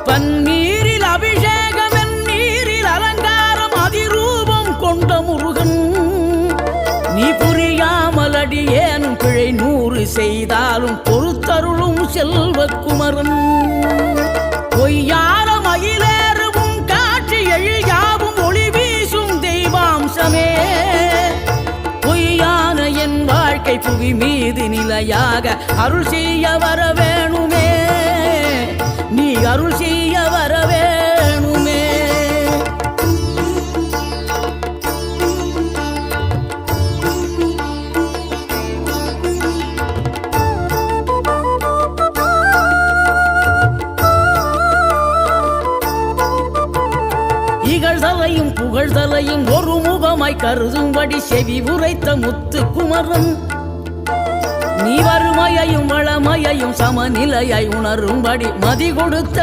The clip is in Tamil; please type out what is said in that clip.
பன்னீரில் அபிஷேகம் நீரில் அலங்காரம் அதிரூபம் கொண்ட முருகன் நீ புரியாமல் அடியேனும் பிழை 100 செய்தாலும் பொறுத்தருளும் செல்வக்குமரன் பொய்யான மயிலேறும் காட்சி எழியாவும் ஒளி வீசும் தெய்வாம்சமே பொய்யான என் வாழ்க்கை புவி மீது நிலையாக அருள் செய்ய வர வேணுமே நீ அருள் செய்ய வர வேணுமே இகழ்தலையும் புகழ்தலையும் ஒரு முகமாய் கருதும்படி செவி உரைத்த முத்துக்குமரன் நீ வறுமையையும் வளமையையும் சமநிலையை உணரும்படி மதி கொடுத்த